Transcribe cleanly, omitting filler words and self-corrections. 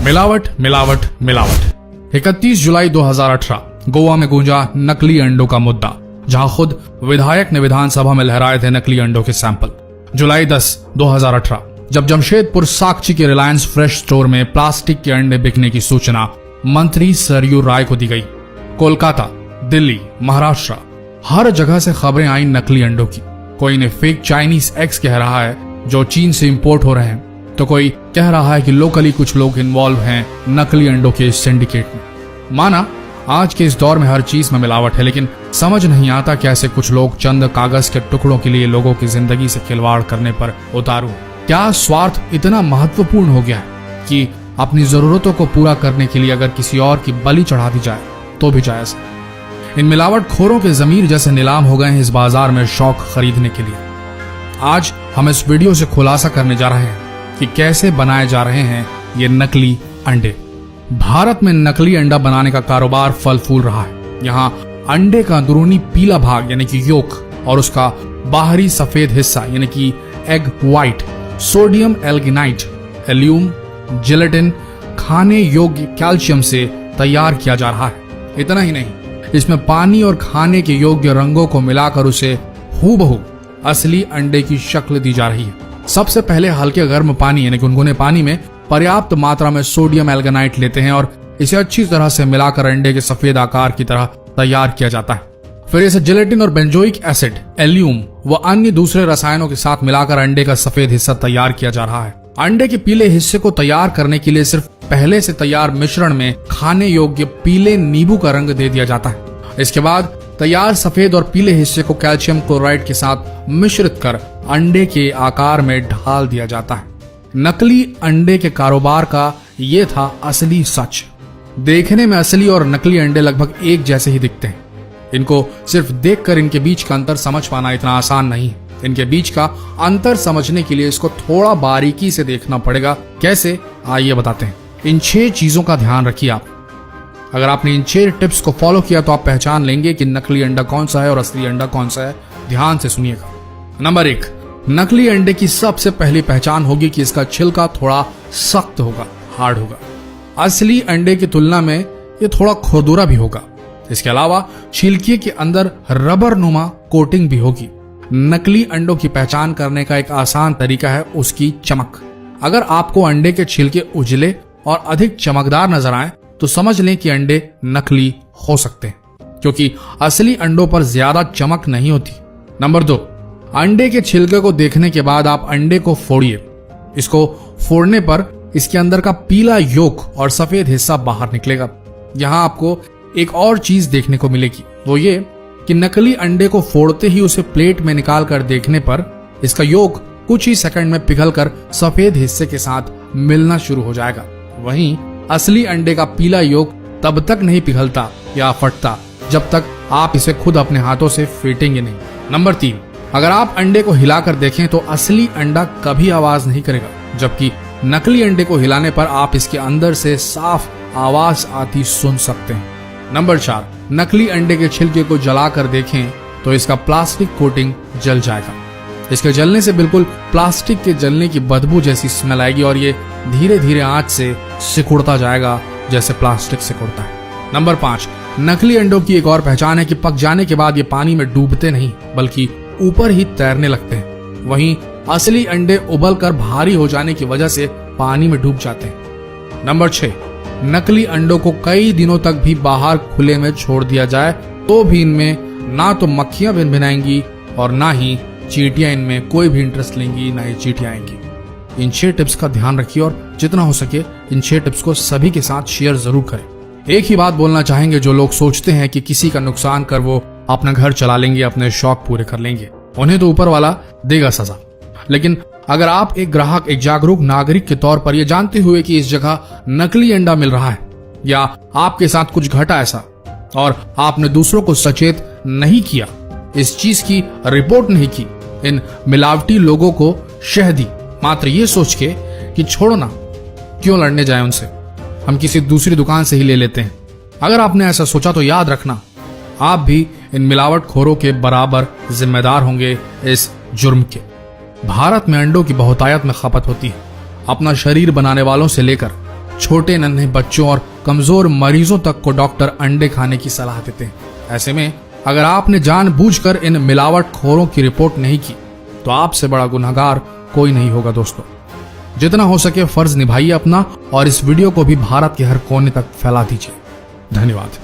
मिलावट मिलावट मिलावट। 31 जुलाई 2018 गोवा में गूंजा नकली अंडों का मुद्दा, जहां खुद विधायक ने विधानसभा में लहराए थे नकली अंडों के सैंपल। जुलाई 10, 2018 जब जमशेदपुर साकची के रिलायंस फ्रेश स्टोर में प्लास्टिक के अंडे बिकने की सूचना मंत्री सरयू राय को दी गई। कोलकाता, दिल्ली, महाराष्ट्र, हर जगह से खबरें आई नकली अंडों की। कोई इन्हें फेक चाइनीज एग्स कह रहा है जो चीन से इंपोर्ट हो रहे हैं, तो कोई कह रहा है कि लोकली कुछ लोग इन्वॉल्व हैं नकली अंडों के सिंडिकेट में। माना आज के इस दौर में हर चीज में मिलावट है, लेकिन समझ नहीं आता कैसे कुछ लोग चंद कागज के टुकड़ों के लिए लोगों की जिंदगी से खिलवाड़ करने पर उतारू। क्या स्वार्थ इतना महत्वपूर्ण हो गया है कि अपनी जरूरतों को पूरा करने के लिए अगर किसी और की बलि चढ़ा दी जाए तो भी जायज है। इन मिलावट खोरों के जमीर जैसे नीलाम हो गए हैं इस बाजार में शौक खरीदने के लिए। आज हम इस वीडियो से खुलासा करने जा रहे हैं कि कैसे बनाए जा रहे हैं ये नकली अंडे। भारत में नकली अंडा बनाने का कारोबार फल फूल रहा है। यहाँ अंडे का अंदरूनी पीला भाग यानी कि योक और उसका बाहरी सफेद हिस्सा यानी कि एग व्हाइट सोडियम एल्गिनाइट, एल्यूम, जिलेटिन, खाने योग्य कैल्शियम से तैयार किया जा रहा है। इतना ही नहीं, इसमें पानी और खाने के योग्य रंगों को मिलाकर उसे हूबहू असली अंडे की शक्ल दी जा रही है। सबसे पहले हल्के गर्म पानी यानी गुनगुने पानी में पर्याप्त मात्रा में सोडियम एल्गिनाइट लेते हैं और इसे अच्छी तरह से मिलाकर अंडे के सफेद आकार की तरह तैयार किया जाता है। फिर इसे जिलेटिन और बेंजोइक एसिड, एल्यूम व अन्य दूसरे रसायनों के साथ मिलाकर अंडे का सफेद हिस्सा तैयार किया जा रहा है। अंडे के पीले हिस्से को तैयार करने के लिए सिर्फ पहले से तैयार मिश्रण में खाने योग्य पीले नींबू का रंग दे दिया जाता है। इसके बाद तैयार सफेद और पीले हिस्से को कैल्शियम क्लोराइड के साथ मिश्रित कर अंडे के आकार में ढाल दिया जाता है। नकली अंडे के कारोबार का ये था असली सच। देखने में असली और नकली अंडे लगभग एक जैसे ही दिखते हैं। इनको सिर्फ देखकर इनके बीच का अंतर समझ पाना इतना आसान नहीं है। इनके बीच का अंतर समझने के लिए इसको थोड़ा बारीकी से देखना पड़ेगा। कैसे, आइए बताते हैं। इन 6 चीजों का ध्यान रखिए आप। अगर आपने इन 6 टिप्स को फॉलो किया तो आप पहचान लेंगे कि नकली अंडा कौन सा है और असली अंडा कौन सा है। ध्यान से सुनिएगा। नंबर 1, नकली अंडे की सबसे पहली पहचान होगी कि इसका छिलका थोड़ा सख्त होगा, हार्ड होगा। असली अंडे की तुलना में ये थोड़ा खुरदुरा भी होगा। इसके अलावा छिलके के अंदर रबर नुमा कोटिंग भी होगी। नकली अंडों की पहचान करने का एक आसान तरीका है उसकी चमक। अगर आपको अंडे के छिलके उजले और अधिक चमकदार नजर आए तो समझ लें कि अंडे नकली हो सकते हैं, क्योंकि असली अंडों पर ज्यादा चमक नहीं होती। नंबर 2, अंडे के छिलके को देखने के बाद आप अंडे को फोड़िए। इसको फोड़ने पर इसके अंदर का पीला योक और सफेद हिस्सा बाहर निकलेगा। यहाँ आपको एक और चीज देखने को मिलेगी, वो ये कि नकली अंडे को फोड़ते ही उसे प्लेट में निकाल कर देखने पर इसका योक कुछ ही सेकंड में पिघलकर सफेद हिस्से के साथ मिलना शुरू हो जाएगा। वहीं असली अंडे का पीला योक तब तक नहीं पिघलता या फटता जब तक आप इसे खुद अपने हाथों से फेंटेंगे नहीं। नंबर 3, अगर आप अंडे को हिलाकर देखें तो असली अंडा कभी आवाज नहीं करेगा, जबकि नकली अंडे को हिलाने पर आप इसके अंदर से साफ आवाज आती सुन सकते हैं। नंबर 4, नकली अंडे के छिलके को जलाकर देखें तो इसका प्लास्टिक कोटिंग जल जाएगा। इसके जलने से बिल्कुल प्लास्टिक के जलने की बदबू जैसी स्मेल आएगी और ये धीरे धीरे आंच से सिकुड़ता जाएगा जैसे प्लास्टिक सिकुड़ता है। नंबर 5, नकली अंडों की एक और पहचान है कि पक जाने के बाद ये पानी में डूबते नहीं बल्कि ऊपर ही तैरने लगते हैं। वहीं असली अंडे उबल कर भारी हो जाने की वजह से पानी में डूब जाते हैं। नंबर 6, नकली अंडों को कई दिनों तक भी बाहर खुले में छोड़ दिया जाए तो भी इनमें ना तो मक्खियां भिनभिनाएंगी और ना ही चींटियां इनमें कोई भी इंटरेस्ट लेंगी, ना ही चींटियां आएंगी। इन 6 टिप्स का ध्यान रखिए और जितना हो सके इन 6 टिप्स को सभी के साथ शेयर जरूर करें। एक ही बात बोलना चाहेंगे, जो लोग सोचते हैं कि किसी का नुकसान कर वो अपना घर चला लेंगे, अपने शौक पूरे कर लेंगे, उन्हें तो ऊपर वाला देगा सजा। लेकिन अगर आप एक ग्राहक, एक जागरूक नागरिक के तौर पर यह जानते हुए कि इस जगह नकली अंडा मिल रहा है या आपके साथ कुछ घटा ऐसा और आपने दूसरों को सचेत नहीं किया, इस चीज की रिपोर्ट नहीं की, इन मिलावटी लोगों को शह दी मात्र ये सोच के कि छोड़ो ना, क्यों लड़ने जाए उनसे, हम किसी दूसरी दुकान से ही ले लेते हैं। अगर आपने ऐसा सोचा तो याद रखना आप भी इन मिलावट खोरों के बराबर जिम्मेदार होंगे इस जुर्म के। भारत में अंडों की बहुतायत में खपत होती है। अपना शरीर बनाने वालों से लेकर छोटे नन्हे बच्चों और कमजोर मरीजों तक को डॉक्टर अंडे खाने की सलाह देते हैं। ऐसे में अगर आपने जानबूझकर इन मिलावट खोरों की रिपोर्ट नहीं की तो आपसे बड़ा गुनहगार कोई नहीं होगा। दोस्तों, जितना हो सके फर्ज निभाइए अपना और इस वीडियो को भी भारत के हर कोने तक फैला दीजिए। धन्यवाद।